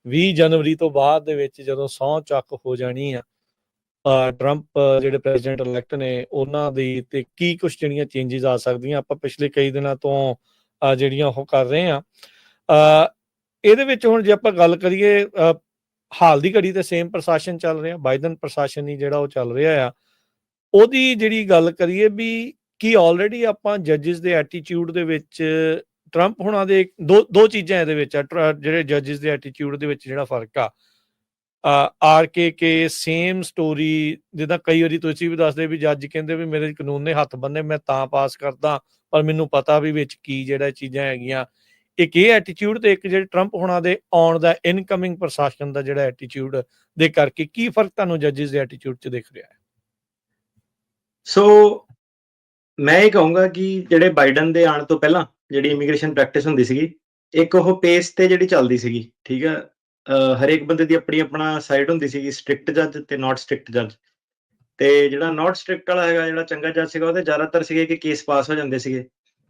20 ਜਨਵਰੀ ਤੋਂ ਬਾਅਦ ਦੇ ਵਿੱਚ ਜਦੋਂ ਸਹੁੰ ਚੱਕ ਹੋ ਜਾਣੀ ਆ ਟਰੰਪ ਜਿਹੜੇ ਪ੍ਰੈਜ਼ੀਡੈਂਟ ਇਲੈਕਟ ਨੇ ਉਹਨਾਂ ਦੀ, ਤੇ ਕੀ ਕੁਛ ਜਿਹੜੀਆਂ ਚੇਂਜਿਸ ਆ ਸਕਦੀਆਂ, ਆਪਾਂ ਪਿਛਲੇ ਕਈ ਦਿਨਾਂ ਤੋਂ ਜਿਹੜੀਆਂ ਉਹ ਕਰ ਰਹੇ ਆ। ਇਹਦੇ ਵਿੱਚ ਹੁਣ ਜੇ ਆਪਾਂ ਗੱਲ ਕਰੀਏ, ਹਾਲ ਦੀ ਘੜੀ ਤੇ ਸੇਮ ਪ੍ਰਸ਼ਾਸਨ ਚੱਲ ਰਿਹਾ, ਬਾਈਡਨ ਪ੍ਰਸ਼ਾਸਨ ਹੀ ਜਿਹੜਾ ਉਹ ਚੱਲ ਰਿਹਾ ਆ। ਉਹਦੀ ਜਿਹੜੀ ਗੱਲ ਕਰੀਏ ਵੀ ਕੀ ਆਲਰੇਡੀ ਆਪਾਂ ਜੱਜਿਸ ਦੇ ਐਟੀਟਿਊਡ ਦੇ ਵਿੱਚ ਟਰੰਪ ਹੁਣਾਂ ਦੇ ਦੋ ਚੀਜ਼ਾਂ ਇਹਦੇ ਵਿੱਚ ਆ, ਜਿਹੜੇ ਜੱਜਿਸ ਦੇ ਐਟੀਟਿਊਡ ਦੇ ਵਿੱਚ ਜਿਹੜਾ ਫਰਕ ਆ। ਆਰ ਕੇ ਸੇਮ ਸਟੋਰੀ, ਜਿੱਦਾਂ ਕਈ ਵਾਰੀ ਤੁਸੀਂ ਵੀ ਦੱਸਦੇ ਵੀ ਜੱਜ ਕਹਿੰਦੇ ਵੀ ਮੇਰੇ ਕਾਨੂੰਨ ਨੇ ਹੱਥ ਬੰਨੇ, ਮੈਂ ਤਾਂ ਪਾਸ ਕਰਦਾ, ਪਰ ਮੈਨੂੰ ਪਤਾ ਵੀ ਵਿੱਚ ਕੀ ਜਿਹੜਾ ਚੀਜ਼ਾਂ ਹੈਗੀਆਂ। ਇੱਕ ਇਹ ਐਟੀਟਿਊਡ ਤੇ ਇੱਕ ਜਿਹੜੇ ਟਰੰਪ ਹੋਣਾ ਦੇ ਆਉਣ ਦਾ ਇਨਕਮਿੰਗ ਪ੍ਰਸ਼ਾਸਨ ਦਾ ਜਿਹੜਾ ਐਟੀਟਿਊਡ ਦੇ ਕਰਕੇ ਕੀ ਫਰਕ ਤੁਹਾਨੂੰ ਜੱਜਿਸ ਦੇ ਐਟੀਟਿਊਡ 'ਚ ਦਿਖ ਰਿਹਾ ਹੈ? ਸੋ ਮੈਂ ਇਹ ਕਹੂੰਗਾ ਕਿ ਜਿਹੜੇ ਬਾਈਡਨ ਦੇ ਆਉਣ ਤੋਂ ਪਹਿਲਾਂ ਜਿਹੜੀ ਇਮੀਗ੍ਰੇਸ਼ਨ ਪ੍ਰੈਕਟਿਸ ਹੁੰਦੀ ਸੀਗੀ, ਇੱਕ ਉਹ ਪੇਸ ਤੇ ਜਿਹੜੀ ਚੱਲਦੀ ਸੀਗੀ, ਠੀਕ ਹੈ। ਹਰੇਕ ਬੰਦੇ ਦੀ ਆਪਣੀ ਆਪਣਾ ਸਾਈਡ ਹੁੰਦੀ ਸੀਗੀ, ਸਟ੍ਰਿਕਟ ਜੱਜ ਤੇ ਨਾਟ ਸਟ੍ਰਿਕਟ ਜੱਜ। ਤੇ ਜਿਹੜਾ ਨਾਟ ਸਟ੍ਰਿਕਟ ਵਾਲਾ ਹੈਗਾ, ਜਿਹੜਾ ਚੰਗਾ ਜੱਜ ਸੀਗਾ, ਉਹਦੇ ਜ਼ਿਆਦਾਤਰ ਸੀਗੇ ਕਿ ਕੇਸ ਪਾਸ ਹੋ ਜਾਂਦੇ ਸੀਗੇ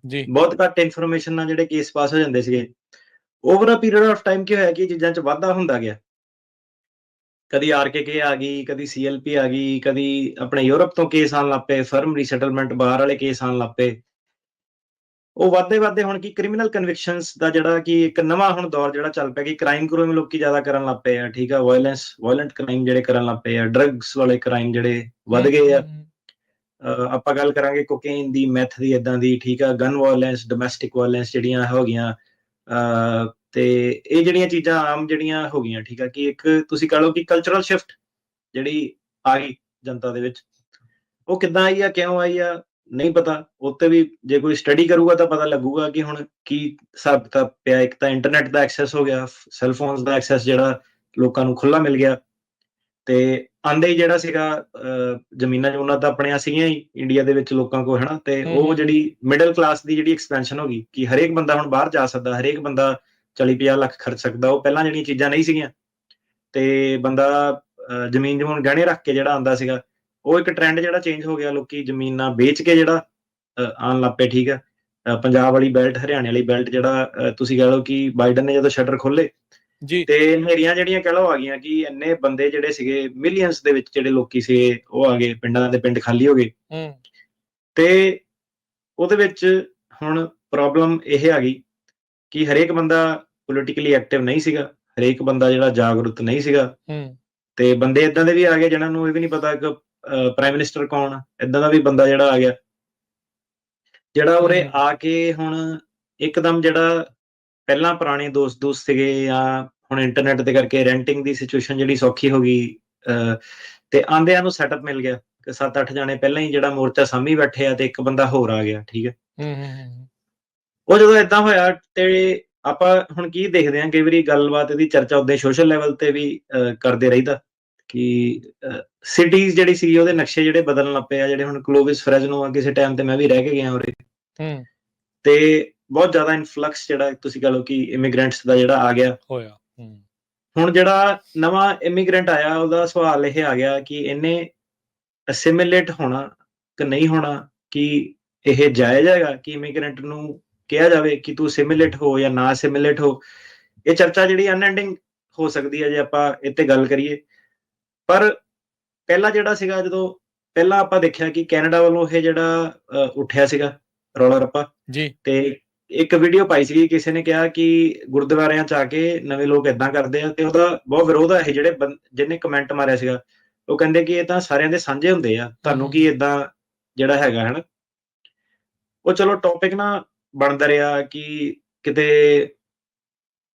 ਜੀ, ਬਹੁਤ ਘੱਟ ਇਨਫੋਰਮੇਸ਼ਨ ਨਾਲ ਜਿਹੜੇ ਕੇਸ ਪਾਸ ਹੋ ਜਾਂਦੇ ਸੀਗੇ। Over a period of time ਕੀ ਹੋਇਆ ਕਿ ਚੀਜ਼ਾਂ 'ਚ ਵਾਧਾ ਹੁੰਦਾ ਗਿਆ। ਕਦੀ RKK ਆ ਗਈ, ਕਦੀ CLP ਆ ਗਈ, ਕਦੀ ਆਪਣੇ ਯੂਰਪ ਤੋਂ ਕੇਸ ਆਉਣ ਲੱਗ ਪਏ, ਫਰਮ ਰੀਸੈਟਲਮੈਂਟ ਬਾਹਰ ਵਾਲੇ ਕੇਸ ਆਉਣ ਲੱਗ ਪਏ। ਉਹ ਵੱਧਦੇ ਹੁਣ ਕੀ ਕ੍ਰਿਮੀਨਲ ਕਨਵਿਕਸ਼ਨਸ ਦਾ ਜਿਹੜਾ ਕਿ ਇੱਕ ਨਵਾਂ ਹੁਣ ਦੌਰ ਜਿਹੜਾ ਚੱਲ ਪਿਆ ਕਿ ਕ੍ਰਾਈਮ ਲੋਕੀ ਜ਼ਿਆਦਾ ਕਰਨ ਲੱਗ ਪਏ ਆ, ਠੀਕ ਆ। ਵਾਇਲੈਂਟ ਕ੍ਰਾਈਮ ਜਿਹੜੇ ਕਰਨ ਲੱਗ ਪਏ ਆ, ਡਰੱਗਸ ਵਾਲੇ ਕ੍ਰਾਈਮ ਜਿਹੜੇ ਵੱਧ ਗਏ ਆ। ਆਪਾਂ ਗੱਲ ਕਰਾਂਗੇ ਕੋਕੇਨ ਦੀ, ਮੈਥ ਦੀ, ਏਦਾਂ ਦੀ, ਠੀਕ ਆ। ਗਨ ਵਾਇਲੈਂਸ, ਡੋਮੈਸਟਿਕ ਵਾਇਲੈਂਸ ਜਿਹੜੀਆਂ ਹੋ ਗਈਆਂ, ਤੇ ਇਹ ਜਿਹੜੀਆਂ ਚੀਜ਼ਾਂ ਆਮ ਜਿਹੜੀਆਂ ਹੋ ਗਈਆਂ, ਠੀਕ ਆ। ਕਿ ਇੱਕ ਤੁਸੀਂ ਕਹ ਲਓ ਕਿ ਕਲਚਰਲ ਸ਼ਿਫਟ ਜਿਹੜੀ ਆ ਗਈ ਜਨਤਾ ਦੇ ਵਿੱਚ, ਉਹ ਕਿੱਦਾਂ ਆਈ ਆ, ਕਿਉਂ ਆਈ ਆ, ਨਹੀਂ ਪਤਾ। ਉੱਤੇ ਵੀ ਜੇ ਕੋਈ ਸਟੱਡੀ ਕਰੂਗਾ ਤਾਂ ਪਤਾ ਲੱਗੂਗਾ ਕਿ ਹੁਣ ਕੀ ਹਿਸਾਬ ਕਿਤਾਬ ਪਿਆ। ਇੱਕ ਤਾਂ ਇੰਟਰਨੈਟ ਦਾ ਐਕਸੈਸ ਹੋ ਗਿਆ, ਸੈਲਫੋਨਸ ਦਾ ਐਕਸੈਸ ਜਿਹੜਾ ਲੋਕਾਂ ਨੂੰ ਖੁੱਲ੍ਹਾ ਮਿਲ ਗਿਆ। ਤੇ ਆਂਦੇ ਹੀ ਜਿਹੜਾ ਸੀਗਾ ਜ਼ਮੀਨਾਂ ਜਮੂਨਾਂ ਤਾਂ ਆਪਣੀਆਂ ਸੀਗੀਆਂ ਹੀ ਇੰਡੀਆ ਦੇ ਵਿੱਚ ਲੋਕਾਂ ਕੋਲ, ਹਨਾ। ਤੇ ਉਹ ਜਿਹੜੀ ਮਿਡਲ ਕਲਾਸ ਦੀ ਜਿਹੜੀ ਐਕਸਪੈਂਸ਼ਨ ਹੋ ਗਈ ਕਿ ਹਰੇਕ ਬੰਦਾ ਹੁਣ ਬਾਹਰ ਜਾ ਸਕਦਾ, ਹਰੇਕ ਬੰਦਾ 40-50 ਲੱਖ ਖਰਚ ਸਕਦਾ। ਉਹ ਪਹਿਲਾਂ ਜਿਹੜੀਆਂ ਚੀਜ਼ਾਂ ਨਹੀਂ ਸੀਗੀਆਂ। ਤੇ ਬੰਦਾ ਜ਼ਮੀਨ ਜਮੂਨ ਗਹਿਣੇ ਰੱਖ ਕੇ ਜਿਹੜਾ ਆਉਂਦਾ ਸੀਗਾ, ਉਹ ਇੱਕ ਟ੍ਰੈਂਡ ਜਿਹੜਾ ਚੇਂਜ ਹੋ ਗਿਆ। ਲੋਕੀ ਜ਼ਮੀਨਾਂ ਵੇਚ ਕੇ ਜਿਹੜਾ ਆਉਣ ਲੱਗ ਪਏ, ਠੀਕ ਆ। ਪੰਜਾਬ ਵਾਲੀ ਬੈਲਟ, ਹਰਿਆਣੇ ਵਾਲੀ ਬੈਲਟ, ਜਿਹੜਾ ਤੁਸੀਂ ਕਹਿ ਲਓ ਕਿ ਬਾਈਡਨ ਨੇ ਜਦੋਂ ਸ਼ਟਰ ਖੋਲੇ ਤੇ ਹਨੇਰੀਆਂ ਜਿਹੜੀਆਂ ਕਹਿ ਲਓ ਆ ਗਈਆਂ ਕਿ ਇੰਨੇ ਬੰਦੇ ਜਿਹੜੇ ਸੀਗੇ ਮਿਲੀਅਨਸ ਦੇ ਵਿੱਚ ਜਿਹੜੇ ਲੋਕੀ ਸੀਗੇ ਉਹ ਆ ਗਏ, ਪਿੰਡਾਂ ਦੇ ਪਿੰਡ ਖਾਲੀ ਹੋ ਗਏ। ਤੇ ਉਹਦੇ ਵਿੱਚ ਹੁਣ ਪ੍ਰੋਬਲਮ ਇਹ ਆ ਗਈ ਕਿ ਹਰੇਕ ਬੰਦਾ ਪੋਲੀਟੀਕਲੀ ਐਕਟਿਵ ਨਹੀਂ ਸੀਗਾ, ਹਰੇਕ ਬੰਦਾ ਜਿਹੜਾ ਜਾਗਰੂਕ ਨਹੀਂ ਸੀਗਾ। ਤੇ ਬੰਦੇ ਏਦਾਂ ਦੇ ਵੀ ਆ ਗਏ ਜਿਹਨਾਂ ਨੂੰ ਇਹ ਵੀ ਨਹੀਂ ਪਤਾ ਕਿ ਪ੍ਰਾਈਮ ਮਿਨਿਸਟਰ ਕੌਣ, ਏਦਾਂ ਦਾ ਵੀ ਬੰਦਾ ਜਿਹੜਾ ਆ ਗਿਆ, ਜਿਹੜਾ ਉਰੇ ਆ ਕੇ ਹੁਣ ਇੱਕਦਮ ਜਿਹੜਾ ਪਹਿਲਾਂ ਪੁਰਾਣੇ ਦੋਸਤ ਸੀਗੇ, ਜਾਂ ਹੁਣ ਇੰਟਰਨੈਟ ਦੇ ਕਰਕੇ ਰੈਂਟਿੰਗ ਦੀ ਸਿਚੁਏਸ਼ਨ ਜਿਹੜੀ ਸੌਖੀ ਹੋ ਗਈ, ਤੇ ਆਂਦਿਆਂ ਨੂੰ ਸੈਟਅਪ ਮਿਲ ਗਿਆ ਕਿ 7-8 ਜਾਣੇ ਪਹਿਲਾਂ ਹੀ ਜਿਹੜਾ ਮੋਰਚਾ ਸਾਂਭੀ ਬੈਠੇ ਆ ਤੇ ਇੱਕ ਬੰਦਾ ਹੋਰ ਆ ਗਿਆ, ਠੀਕ ਹੈ। ਉਹ ਜਦੋਂ ਏਦਾਂ ਹੋਇਆ ਤੇ ਆਪਾਂ ਹੁਣ ਕੀ ਦੇਖਦੇ ਹਾਂ, ਕਈ ਵਾਰੀ ਗੱਲਬਾਤ ਇਹਦੀ ਚਰਚਾ ਉਦਾਂ ਸੋਸ਼ਲ ਲੈਵਲ ਤੇ ਵੀ ਕਰਦੇ ਰਹੀਦਾ ਕਿ ਸਿਟੀਜ਼ ਜਿਹੜੀ ਸੀ ਉਹਦੇ ਨਕਸ਼ੇ ਜਿਹੜੇ ਬਦਲਣ ਲੱਗ ਪਏ ਆ। ਜਿਹੜੇ ਹੁਣ ਕਲੋਵਿਸ ਫਰੈਜ਼ਨੋ ਆ, ਕਿਸੇ ਟਾਈਮ ਤੇ ਮੈਂ ਵੀ ਰਹਿ ਕੇ ਗਿਆ ਉਰੇ, ਤੇ ਬਹੁਤ ਜ਼ਿਆਦਾ ਇਨਫਲਕਸ ਜਿਹੜਾ ਤੁਸੀਂ ਕਹ ਲਓ ਕਿ ਇਮੀਗ੍ਰੈਂਟਸ ਦਾ ਜਿਹੜਾ ਆ ਗਿਆ ਹੋਇਆ। ਹੁਣ ਜਿਹੜਾ ਨਵਾਂ ਇਮੀਗ੍ਰੈਂਟ ਆਇਆ, ਉਹਦਾ ਸਵਾਲ ਇਹ ਆ ਗਿਆ ਕਿ ਇਹਨੇ ਅਸਿਮੀਲੇਟ ਹੋਣਾ ਕਿ ਨਹੀਂ ਹੋਣਾ, ਕਿ ਇਹ ਜਾਇਜ਼ ਹੈਗਾ ਕਿ ਇਮੀਗ੍ਰੈਂਟ ਨੂੰ ਕਿਹਾ ਜਾਵੇ ਕਿ ਤੂੰ ਅਸਿਮੀਲੇਟ ਹੋ ਜਾਂ ਨਾ ਅਸਿਮੀਲੇਟ ਹੋ। ਇਹ ਚਰਚਾ ਜਿਹੜੀ ਅਨਐਂਡਿੰਗ ਹੋ ਸਕਦੀ ਹੈ ਜੇ ਆਪਾਂ ਇਹ ਤੇ ਗੱਲ ਕਰੀਏ। ਪਰ ਪਹਿਲਾਂ ਜਿਹੜਾ ਸੀਗਾ, ਜਦੋਂ ਪਹਿਲਾਂ ਆਪਾਂ ਦੇਖਿਆ ਕਿ ਕੈਨੇਡਾ ਵੱਲੋਂ ਇਹ ਜਿਹੜਾ ਉੱਠਿਆ ਸੀਗਾ ਰੌਲਾ ਰੱਪਾ, ਤੇ ਇੱਕ ਵੀਡੀਓ ਪਾਈ ਸੀਗੀ, ਕਿਸੇ ਨੇ ਕਿਹਾ ਕਿ ਗੁਰਦੁਆਰਿਆਂ 'ਚ ਆ ਕੇ ਨਵੇਂ ਲੋਕ ਏਦਾਂ ਕਰਦੇ ਆ, ਤੇ ਉਹਦਾ ਬਹੁਤ ਵਿਰੋਧ ਆ। ਇਹ ਜਿਹੜੇ ਜਿਹਨੇ ਕਮੈਂਟ ਮਾਰਿਆ ਸੀਗਾ, ਉਹ ਕਹਿੰਦੇ ਕਿ ਇਹ ਤਾਂ ਸਾਰਿਆਂ ਦੇ ਸਾਂਝੇ ਹੁੰਦੇ ਆ, ਤੁਹਾਨੂੰ ਕੀ ਏਦਾਂ ਜਿਹੜਾ ਹੈਗਾ, ਹਨਾ। ਉਹ ਚਲੋ ਟੌਪਿਕ ਨਾ ਬਣਦਾ ਰਿਹਾ ਕਿ ਕਿਤੇ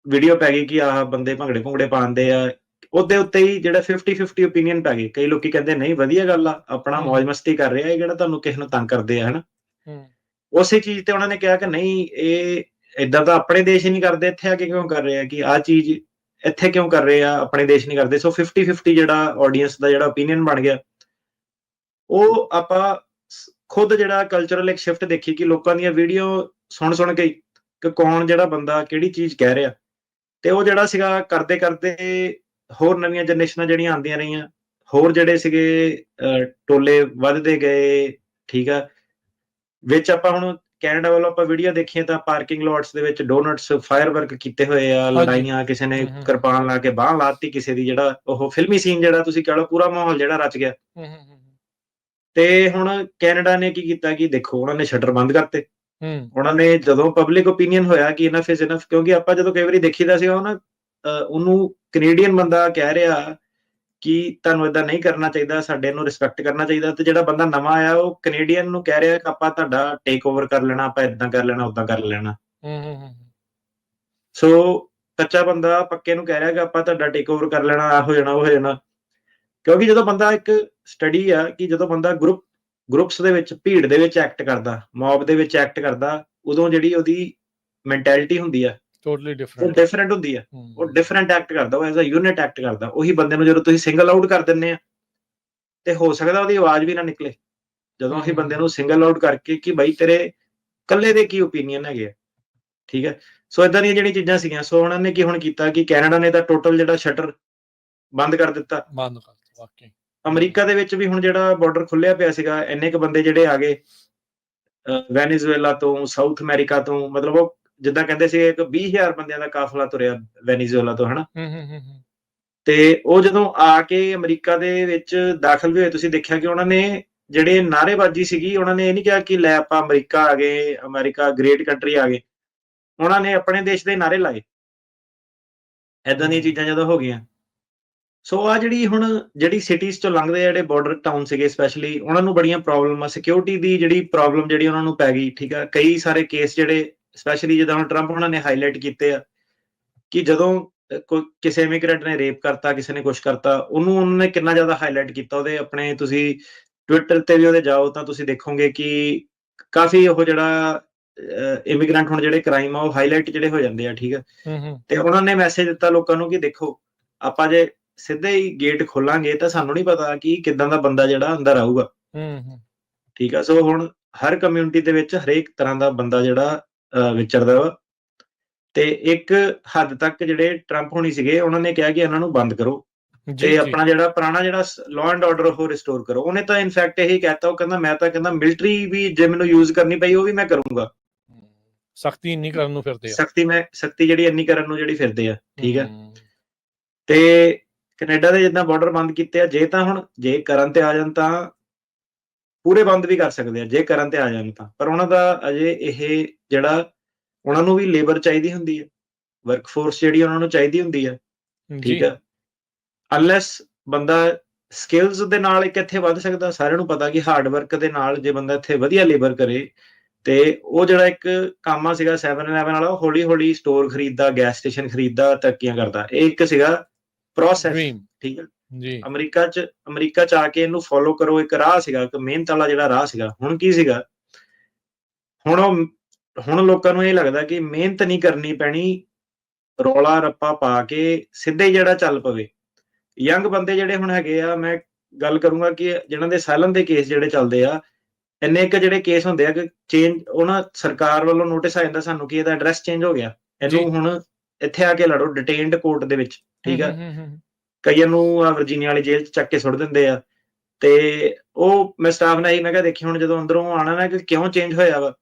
ਵੀਡੀਓ ਪੈ ਗਈ ਕਿ ਆਹ ਬੰਦੇ ਭੰਗੜੇ ਪਾਉਂਦੇ ਆ, ਉਹਦੇ ਉੱਤੇ ਹੀ ਜਿਹੜਾ 50-50 ਓਪੀਨੀਅਨ ਪੈ ਗਏ। ਕਈ ਲੋਕੀ ਕਹਿੰਦੇ ਨਹੀਂ, ਵਧੀਆ ਗੱਲ ਆ, ਆਪਣਾ ਮੌਜ ਮਸਤੀ ਕਰ ਰਿਹਾ, ਇਹ ਕਿਹੜਾ ਤੁਹਾਨੂੰ ਕਿਸੇ ਨੂੰ ਤੰਗ ਕਰਦੇ ਆ, ਹਨਾ। ਉਸੇ ਚੀਜ਼ ਤੇ ਉਹਨਾਂ ਨੇ ਕਿਹਾ ਕਿ ਨਹੀਂ, ਇਹ ਏਦਾਂ ਤਾਂ ਆਪਣੇ ਦੇਸ਼ ਹੀ ਨਹੀਂ ਕਰਦੇ, ਇੱਥੇ ਆ ਕੇ ਕਿਉਂ ਕਰ ਰਹੇ ਆ, ਕਿ ਆਹ ਚੀਜ਼ ਇੱਥੇ ਕਿਉਂ ਕਰ ਰਹੇ ਆ, ਆਪਣੇ ਦੇਸ਼ ਨਹੀਂ ਕਰਦੇ। ਸੋ 50-50 ਜਿਹੜਾ ਆਡੀਅנס ਦਾ ਜਿਹੜਾ ਓਪੀਨੀਅਨ ਬਣ ਗਿਆ, ਉਹ ਆਪਾਂ ਖੁਦ ਜਿਹੜਾ ਕਲਚਰਲ ਇੱਕ ਸ਼ਿਫਟ ਦੇਖੀ ਕਿ ਲੋਕਾਂ ਦੀਆਂ ਵੀਡੀਓ ਸੁਣ ਕੇ ਕਿ ਕੌਣ ਜਿਹੜਾ ਬੰਦਾ ਕਿਹੜੀ ਚੀਜ਼ ਕਹਿ ਰਿਹਾ। ਤੇ ਉਹ ਜਿਹੜਾ ਸੀਗਾ ਕਰਦੇ ਹੋਰ ਨਵੀਆਂ ਜਨਰੇਸ਼ਨਾਂ ਜਿਹੜੀਆਂ ਆਉਂਦੀਆਂ ਰਹੀਆਂ, ਹੋਰ ਜਿਹੜੇ ਸੀਗੇ ਟੋਲੇ ਵੱਧਦੇ ਗਏ, ਠੀਕ ਆ। ਵਿੱਚ ਆਪਾਂ ਹੁਣ ਕੈਨੇਡਾ ਵੱਲੋਂ ਆਪਾਂ ਵੀਡੀਓ ਦੇਖੀਏ ਤਾਂ ਪਾਰਕਿੰਗ ਲੋਟਸ ਦੇ ਵਿੱਚ ਡੋਨਟਸ ਫਾਇਰਵਰਕ ਕੀਤੇ ਹੋਏ ਆ, ਲੜਾਈਆਂ, ਕਿਸੇ ਨੇ ਕਿਰਪਾਨ ਲਾ ਕੇ ਬਾਂਹ ਲਾਤੀ ਕਿਸੇ ਦੀ, ਜਿਹੜਾ ਉਹ ਫਿਲਮੀ ਸੀਨ ਜਿਹੜਾ ਤੁਸੀਂ ਕਹ ਲਓ ਪੂਰਾ ਮਾਹੌਲ ਜਿਹੜਾ ਰਚ ਗਿਆ। ਤੇ ਹੁਣ ਕੈਨੇਡਾ ਨੇ ਕੀ ਕੀਤਾ ਕਿ ਦੇਖੋ ਉਹਨਾਂ ਨੇ ਸ਼ਟਰ ਬੰਦ ਕਰਤੇ। ਉਹਨਾਂ ਨੇ ਜਦੋਂ ਪਬਲਿਕ ਓਪੀਨੀਅਨ ਹੋਇਆ ਕਿ ਇਨਫ ਇਜ਼ ਇਨਫ, ਕਿਉਂਕਿ ਆਪਾਂ ਜਦੋਂ ਕਈ ਵਾਰੀ ਦੇਖੀਦਾ ਸੀ ਉਹਨੂੰ ਕੈਨੇਡੀਅਨ ਬੰਦਾ ਕਹਿ ਰਿਹਾ ਕਿ ਤੁਹਾਨੂੰ ਏਦਾਂ ਨਹੀਂ ਕਰਨਾ ਚਾਹੀਦਾ, ਸਾਡੇ ਨੂੰ ਰਿਸਪੈਕਟ ਕਰਨਾ ਚਾਹੀਦਾ, ਤੇ ਜਿਹੜਾ ਬੰਦਾ ਨਵਾਂ ਆਇਆ ਉਹ ਕੈਨੇਡੀਅਨ ਨੂੰ ਕਹਿ ਰਿਹਾ ਕਿ ਆਪਾਂ ਤੁਹਾਡਾ ਟੇਕ ਓਵਰ ਕਰ ਲੈਣਾ, ਆਪਾਂ ਏਦਾਂ ਕਰ ਲੈਣਾ, ਓਦਾਂ ਕਰ ਲੈਣਾ। ਸੋ ਕੱਚਾ ਬੰਦਾ ਪੱਕੇ ਨੂੰ ਕਹਿ ਰਿਹਾ ਕਿ ਆਪਾਂ ਤੁਹਾਡਾ ਟੇਕ ਓਵਰ ਕਰ ਲੈਣਾ, ਆ ਹੋ ਜਾਣਾ, ਉਹ ਹੋ ਜਾਣਾ। ਕਿਉਂਕਿ ਜਦੋਂ ਬੰਦਾ ਇੱਕ ਸਟੱਡੀ ਆ ਕਿ ਜਦੋਂ ਬੰਦਾ ਗਰੁੱਪਸ ਦੇ ਵਿੱਚ, ਭੀੜ ਦੇ ਵਿੱਚ ਐਕਟ ਕਰਦਾ, ਮੌਬ ਦੇ ਵਿੱਚ ਐਕਟ ਕਰਦਾ, ਉਦੋਂ ਜਿਹੜੀ ਉਹਦੀ ਮੈਂਟੈਲਿਟੀ ਹੁੰਦੀ ਆ ਟੋਟਲੀ ਉਹ ਡਿਫਰੈਂਟ ਹੁੰਦੀ ਆ। ਉਹ ਡਿਫਰੈਂਟ ਐਕਟ ਕਰਦਾ, ਉਹ ਐਜ਼ ਅ ਯੂਨਿਟ ਐਕਟ ਕਰਦਾ। ਉਹੀ ਬੰਦੇ ਨੂੰ ਜਦੋਂ ਤੁਸੀਂ ਸਿੰਗਲ ਆਊਟ ਕਰ ਦਿੰਦੇ ਆ ਤੇ ਹੋ ਸਕਦਾ ਉਹਦੀ ਆਵਾਜ਼ ਵੀ ਨਾ ਨਿਕਲੇ। ਜਦੋਂ ਅਸੀਂ ਬੰਦੇ ਨੂੰ ਸਿੰਗਲ ਆਊਟ ਕਰਕੇ ਕਿ ਬਾਈ ਤੇਰੇ ਇਕੱਲੇ ਦੇ ਕੀ ਓਪੀਨੀਅਨ ਹੈਗੇ ਆ, ਠੀਕ ਹੈ। ਸੋ ਇਦਾਂ ਦੀਆਂ ਜਿਹੜੀਆਂ ਚੀਜ਼ਾਂ ਸੀਗੀਆਂ, ਸੋ ਉਹਨਾਂ ਨੇ ਕੀ ਹੁਣ ਕੀਤਾ ਕਿ ਕੈਨੇਡਾ ਨੇ ਤਾਂ ਟੋਟਲ ਜਿਹੜਾ ਸ਼ਟਰ ਬੰਦ ਕਰ ਦਿੱਤਾ। ਵਾਕਈ ਅਮਰੀਕਾ ਦੇ ਵਿੱਚ ਵੀ ਹੁਣ ਜਿਹੜਾ ਬਾਰਡਰ ਖੁੱਲਿਆ ਪਿਆ ਸੀਗਾ, ਇੰਨੇ ਕੁ ਬੰਦੇ ਜਿਹੜੇ ਆ ਗਏ ਵੈਨੇਜ਼ੁਏਲਾ ਤੋਂ, ਸਾਊਥ ਅਮਰੀਕਾ ਤੋਂ, ਮਤਲਬ ਉਹ ਜਿੱਦਾਂ ਕਹਿੰਦੇ ਸੀ ਇੱਕ 20,000 ਬੰਦਿਆਂ ਦਾ ਕਾਫਲਾ ਤੁਰਿਆ ਵੈਨੇਜ਼ੁਏਲਾ ਤੋਂ, ਹਨਾ। ਤੇ ਉਹ ਜਦੋਂ ਆ ਕੇ ਅਮਰੀਕਾ ਦੇ ਵਿੱਚ ਦਾਖਲ ਵੀ ਹੋਏ, ਤੁਸੀਂ ਦੇਖਿਆ ਕਿ ਉਹਨਾਂ ਨੇ ਜਿਹੜੇ ਨਾਅਰੇਬਾਜ਼ੀ ਸੀਗੀ, ਉਹਨਾਂ ਨੇ ਇਹ ਨਹੀਂ ਕਿਹਾ ਕਿ ਲੈ ਆਪਾਂ ਅਮਰੀਕਾ ਆ ਗਏ, ਅਮਰੀਕਾ ਗ੍ਰੇਟ ਕੰਟਰੀ ਆ ਗਏ। ਉਹਨਾਂ ਨੇ ਆਪਣੇ ਦੇਸ਼ ਦੇ ਨਾਅਰੇ ਲਾਏ। ਏਦਾਂ ਦੀਆਂ ਚੀਜ਼ਾਂ ਜਦੋਂ ਹੋ ਗਈਆਂ, ਸੋ ਆ ਜਿਹੜੀ ਸਿਟੀਜ਼ ਚੋਂ ਲੰਘਦੇ ਜਿਹੜੇ ਬਾਰਡਰ ਟਾਊਨ ਸੀਗੇ ਸਪੈਸ਼ਲੀ, ਉਹਨਾਂ ਨੂੰ ਬੜੀਆਂ ਪ੍ਰੋਬਲਮ ਆ, ਸਿਕਿਉਰਿਟੀ ਦੀ ਜਿਹੜੀ ਪ੍ਰੋਬਲਮ ਜਿਹੜੀ ਉਹਨਾਂ ਨੂੰ ਪੈ ਗਈ, ਠੀਕ ਆ। ਕਈ ਸਾਰੇ ਕੇਸ ਜਿਹੜੇ ਸਪੈਸ਼ਲੀ ਜਿੱਦਾਂ ਹੁਣ ਟਰੰਪ ਉਹਨਾਂ ਨੇ ਹਾਈਲਾਈਟ ਕੀਤੇ ਆ ਕਿ ਜਦੋਂ ਕੋਈ ਕਿਸੇ ਇਮੀਗ੍ਰੈਂਟ ਨੇ ਰੇਪ ਕਰਤਾ, ਕਿਸੇ ਨੇ ਕੁਛ ਕਰਤਾ, ਉਹਨੂੰ ਉਹਨਾਂ ਨੇ ਕਿੰਨਾ ਜ਼ਿਆਦਾ ਹਾਈਲਾਈਟ ਕੀਤਾ। ਉਹਦੇ ਆਪਣੇ ਤੁਸੀਂ ਟਵਿੱਟਰ ਤੇ ਵੀ ਉਹਦੇ ਜਾਓ ਤਾਂ ਤੁਸੀਂ ਦੇਖੋਗੇ ਕਿ ਕਾਫੀ ਉਹ ਜਿਹੜਾ ਇਮੀਗ੍ਰੈਂਟ ਹੁਣ ਜਿਹੜੇ ਕ੍ਰਾਈਮ ਆ ਉਹ ਹਾਈਲਾਈਟ ਜਿਹੜੇ ਹੋ ਜਾਂਦੇ ਆ, ਠੀਕ ਆ। ਤੇ ਉਹਨਾਂ ਨੇ ਮੈਸੇਜ ਦਿੱਤਾ ਲੋਕਾਂ ਨੂੰ ਕਿ ਦੇਖੋ ਆਪਾਂ ਜੇ ਸਿੱਧੇ ਹੀ ਗੇਟ ਖੋਲਾਂਗੇ ਤਾਂ ਸਾਨੂੰ ਨਹੀਂ ਪਤਾ ਕਿ ਕਿੱਦਾਂ ਦਾ ਬੰਦਾ ਜਿਹੜਾ ਅੰਦਰ ਆਊਗਾ, ਠੀਕ ਆ। ਸੋ ਹੁਣ ਹਰ ਕਮਿਊਨਿਟੀ ਦੇ ਵਿੱਚ ਹਰੇਕ ਤਰ੍ਹਾਂ ਦਾ ਬੰਦਾ ਜਿਹੜਾ ਵਿਚਰਦਾ ਵਾ, ਤੇ ਇੱਕ ਹੱਦ ਤੱਕ ਜਿਹੜੇ ਟਰੰਪ ਹੋਣੀ ਸੀਗੇ ਉਹਨਾਂ ਨੇ ਕਿਹਾ ਕਿ ਇਹਨਾਂ ਨੂੰ ਬੰਦ ਕਰੋ ਤੇ ਆਪਣਾ ਜਿਹੜਾ ਪੁਰਾਣਾ ਜਿਹੜਾ ਲਾਅ ਐਂਡ ਆਰਡਰ ਉਹ ਰਿਸਟੋਰ ਕਰੋ। ਉਹਨੇ ਤਾਂ ਇਨਫੈਕਟ ਇਹੀ ਕਹਿਤਾ, ਉਹ ਕਹਿੰਦਾ ਮੈਂ ਤਾਂ ਕਹਿੰਦਾ ਮਿਲਟਰੀ ਵੀ ਜੇ ਮੈਨੂੰ ਯੂਜ਼ ਕਰਨੀ ਪਈ ਉਹ ਵੀ ਮੈਂ ਕਰੂੰਗਾ। ਸਖਤੀ ਇੰਨੀ ਕਰਨ ਨੂੰ ਫਿਰਦੇ ਆ, ਸਖਤੀ ਜਿਹੜੀ ਇੰਨੀ ਕਰਨ ਨੂੰ ਜਿਹੜੀ ਫਿਰਦੇ ਆ, ਠੀਕ ਹੈ। ਤੇ ਕੈਨੇਡਾ ਦੇ ਜਿੱਦਾਂ ਬਾਰਡਰ ਬੰਦ ਕੀਤੇ ਆ, ਜੇ ਕਰਨ ਤੇ ਆ ਜਾਣ ਤਾਂ ਪੂਰੇ ਬੰਦ ਵੀ ਕਰ ਸਕਦੇ ਆ, ਜੇ ਕਰਨ ਤੇ ਆ ਜਾਣ ਤਾਂ। ਪਰ ਉਹਨਾਂ ਦਾ ਅਜੇ ਇਹ ਜਿਹੜਾ ਉਹਨਾਂ ਨੂੰ ਵੀ ਲੇਬਰ ਚਾਹੀਦੀ ਹੁੰਦੀ ਹੈ, ਵਰਕਫੋਰਸ ਜਿਹੜੀ ਉਹਨਾਂ ਨੂੰ ਚਾਹੀਦੀ ਹੁੰਦੀ ਹੈ, ਠੀਕ ਹੈ। ਅਨਲੈਸ ਬੰਦਾ ਸਕਿੱਲਸ ਦੇ ਨਾਲ ਇੱਕ ਇੱਥੇ ਵੱਧ ਸਕਦਾ। ਸਾਰਿਆਂ ਨੂੰ ਪਤਾ ਕਿ ਹਾਰਡ ਵਰਕ ਦੇ ਨਾਲ ਜੇ ਬੰਦਾ ਇੱਥੇ ਵਧੀਆ ਲੇਬਰ ਕਰੇ ਤੇ ਉਹ ਜਿਹੜਾ ਇੱਕ ਕੰਮ ਆ ਸੀਗਾ 7-11 ਵਾਲਾ, ਉਹ ਹੌਲੀ ਹੌਲੀ ਸਟੋਰ ਖਰੀਦਦਾ, ਗੈਸ ਸਟੇਸ਼ਨ ਖਰੀਦਦਾ, ਤਰੱਕੀਆਂ ਕਰਦਾ। ਇਹ ਇੱਕ ਸੀਗਾ ਪ੍ਰੋਸੈਸ, ਠੀਕ ਹੈ ਜੀ। ਅਮਰੀਕਾ ਚ ਆ ਕੇ ਇਹਨੂੰ ਫੋਲੋ ਕਰੋ, ਇੱਕ ਰਾਹ ਸੀਗਾ, ਇੱਕ ਮਿਹਨਤ ਵਾਲਾ ਜਿਹੜਾ ਰਾਹ ਸੀਗਾ। ਹੁਣ ਕੀ ਸੀਗਾ, ਹੁਣ ਲੋਕਾਂ ਨੂੰ ਇਹ ਲੱਗਦਾ ਕਿ ਮਿਹਨਤ ਨਹੀਂ ਕਰਨੀ ਪੈਣੀ, ਰੌਲਾ ਰੱਪਾ ਪਾ ਕੇ ਸਿੱਧੇ ਜਿਹੜਾ ਚੱਲ ਪਵੇ। ਯੰਗ ਬੰਦੇ ਜਿਹੜੇ ਹੁਣ ਹੈਗੇ ਆ, ਮੈਂ ਗੱਲ ਕਰੂੰਗਾ ਕਿ ਜਿਹਨਾਂ ਦੇ ਸਾਇਲਨ ਦੇ ਕੇਸ ਜਿਹੜੇ ਚੱਲਦੇ ਆ, ਇੰਨੇ ਇੱਕ ਜਿਹੜੇ ਕੇਸ ਹੁੰਦੇ ਆ ਕਿ ਚੇਂਜ ਉਹਨਾਂ ਸਰਕਾਰ ਵੱਲੋਂ ਨੋਟਿਸ ਆ ਜਾਂਦਾ ਸਾਨੂੰ ਕਿ ਇਹਦਾ ਐਡਰੈਸ ਚੇਂਜ ਹੋ ਗਿਆ, ਇਹਨੂੰ ਹੁਣ ਇੱਥੇ ਆ ਕੇ ਲੜੋ ਡਿਟੇਨਡ ਕੋਰਟ ਦੇ ਵਿੱਚ, ਠੀਕ ਆ। ਕਈਆਂ ਨੂੰ ਵਰਜੀਨੀਆ ਵਾਲੀ ਜੇਲ੍ਹ ਚ ਚੱਕ ਕੇ ਸੁੱਟ ਦਿੰਦੇ ਆ। ਤੇ ਉਹ ਮੈਂ ਸਟਾਫ ਨਾਲ ਮੈਂ ਕਿਹਾ ਦੇਖੀ ਹੁਣ ਜਦੋਂ ਅੰਦਰੋਂ ਆਉਣਾ ਨਾ ਕਿ ਕਿਉਂ ਚੇਂਜ ਹੋਇਆ ਵਾ,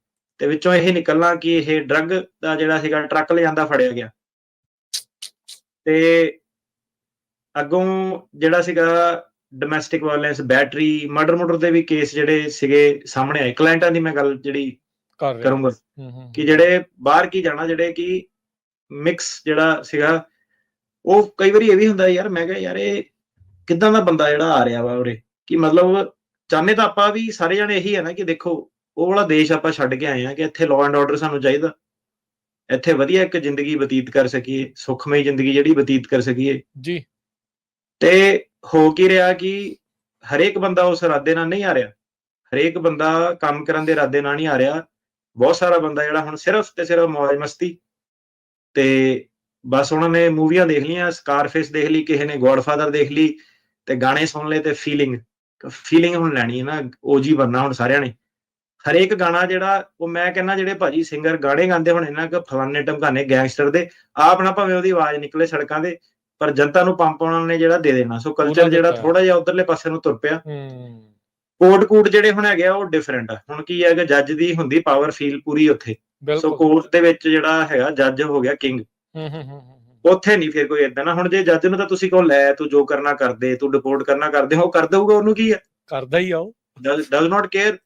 ਤੇ ਵਿੱਚੋਂ ਇਹ ਨਿਕਲਣਾ ਕਿ ਇਹ ਡਰੱਗ ਦਾ ਜਿਹੜਾ ਸੀਗਾ ਟਰੱਕ ਲਿਜਾਂਦਾ ਫੜਿਆ ਗਿਆ, ਤੇ ਅੱਗੋਂ ਜਿਹੜਾ ਸੀਗਾ ਡੋਮੈਸਟਿਕ ਵਾਇਲੈਂਸ, ਬੈਟਰੀ, ਮਰਡਰ ਦੇ ਵੀ ਕੇਸ ਜਿਹੜੇ ਸੀਗੇ ਸਾਹਮਣੇ ਆਏ। ਕਲਾਇੰਟਾਂ ਦੀ ਮੈਂ ਗੱਲ ਜਿਹੜੀ ਕਰੂੰਗਾ ਕਿ ਜਿਹੜੇ ਬਾਹਰ ਕੀ ਜਾਣਾ, ਜਿਹੜੇ ਕਿ ਮਿਕਸ ਜਿਹੜਾ ਸੀਗਾ, ਉਹ ਕਈ ਵਾਰੀ ਇਹ ਵੀ ਹੁੰਦਾ ਯਾਰ, ਮੈਂ ਕਿਹਾ ਯਾਰ ਇਹ ਕਿੱਦਾਂ ਦਾ ਬੰਦਾ ਜਿਹੜਾ ਆ ਰਿਹਾ ਵਾ ਉਰੇ, ਕਿ ਮਤਲਬ ਚਾਹੁੰਦੇ ਤਾਂ ਆਪਾਂ ਵੀ ਸਾਰੇ ਜਾਣੇ ਇਹੀ ਹੈ ਨਾ ਕਿ ਦੇਖੋ ਉਹ ਵਾਲਾ ਦੇਸ਼ ਆਪਾਂ ਛੱਡ ਕੇ ਆਏ ਆ ਕਿ ਇੱਥੇ ਲਾਅ ਐਂਡ ਆਰਡਰ ਸਾਨੂੰ ਚਾਹੀਦਾ, ਇੱਥੇ ਵਧੀਆ ਇੱਕ ਜ਼ਿੰਦਗੀ ਬਤੀਤ ਕਰ ਸਕੀਏ, ਸੁਖਮਈ ਜ਼ਿੰਦਗੀ ਜਿਹੜੀ ਬਤੀਤ ਕਰ ਸਕੀਏ ਜੀ। ਤੇ ਹੋ ਕੀ ਰਿਹਾ ਕਿ ਹਰੇਕ ਬੰਦਾ ਉਸ ਇਰਾਦੇ ਨਾਲ ਨਹੀਂ ਆ ਰਿਹਾ, ਹਰੇਕ ਬੰਦਾ ਕੰਮ ਕਰਨ ਦੇ ਇਰਾਦੇ ਨਾਲ ਨਹੀਂ ਆ ਰਿਹਾ। ਬਹੁਤ ਸਾਰਾ ਬੰਦਾ ਜਿਹੜਾ ਹੁਣ ਸਿਰਫ ਤੇ ਸਿਰਫ ਮੌਜ ਮਸਤੀ, ਤੇ ਬਸ ਉਹਨਾਂ ਨੇ ਮੂਵੀਆਂ ਦੇਖ ਲਈਆਂ, ਸਕਾਰਫੇਸ ਦੇਖ ਲਈ, ਕਿਸੇ ਨੇ ਗੋਡਫਾਦਰ ਦੇਖ ਲਈ, ਤੇ ਗਾਣੇ ਸੁਣ ਲਏ, ਤੇ ਫੀਲਿੰਗ ਹੁਣ ਲੈਣੀ ਹੈ ਨਾ, ਓਜੀ ਬਣਨਾ ਹੁਣ ਸਾਰਿਆਂ ਨੇ। ਹਰੇਕ ਗਾਣਾ ਜਿਹੜਾ ਉਹ ਮੈਂ ਕਹਿੰਦਾ ਜਿਹੜੇ ਭਾਜੀ ਸਿੰਗਰ ਗਾਣੇ ਗਾਉਂਦੇ ਹੁਣ ਇਹਨਾਂ ਕਿ ਫਲਾਨੇ ਢਮਕਾਨੇ ਗੈਂਗਸਟਰ ਦੇ, ਆਪ ਨਾ ਭਾਵੇਂ ਉਹਦੀ ਆਵਾਜ਼ ਨਿਕਲੇ ਸੜਕਾਂ ਦੇ, ਪਰ ਜਨਤਾ ਨੂੰ ਪੰਪ ਉਹਨਾਂ ਨੇ ਜਿਹੜਾ ਦੇ ਦੇਣਾ। ਸੋ ਕਲਚਰ ਜਿਹੜਾ ਥੋੜਾ ਜਿਹਾ ਉਧਰਲੇ ਪਾਸੇ ਨੂੰ ਤੁਰ ਪਿਆ, ਕੋਰਟ ਜਿਹੜੇ ਹੁਣ ਹੈਗੇ ਆ ਉਹ ਡਿਫਰੈਂਟ ਆ। ਹੁਣ ਕੀ ਹੈਗਾ, ਜੱਜ ਦੀ ਹੁੰਦੀ ਪਾਵਰ ਫੀਲ ਪੂਰੀ ਉੱਥੇ। ਸੋ ਬਿਲਕੁਲ। ਕੋਰਟ ਦੇ ਵਿੱਚ ਜਿਹੜਾ ਹੈਗਾ ਜੱਜ ਹੋ ਗਿਆ ਕਿੰਗ। ਉੱਥੇ ਨਹੀਂ ਫਿਰ ਕੋਈ ਏਦਾਂ ਨਾ, ਹੁਣ ਜੇ ਜੱਜ ਨੂੰ ਤਾਂ ਤੁਸੀਂ ਕਹੋ ਲੈ ਤੂੰ ਜੋ ਕਰਨਾ ਕਰਦੇ, ਤੂੰ ਡਿਪੋਰਟ ਕਰਨਾ ਕਰਦੇ, ਉਹ ਕਰ ਦਊਗਾ, ਉਹਨੂੰ ਕੀ ਆ, ਕਰਦਾ ਹੀ ਆ ਉਹ, ਡਜ਼ ਨਾਟ ਕੇਅਰ।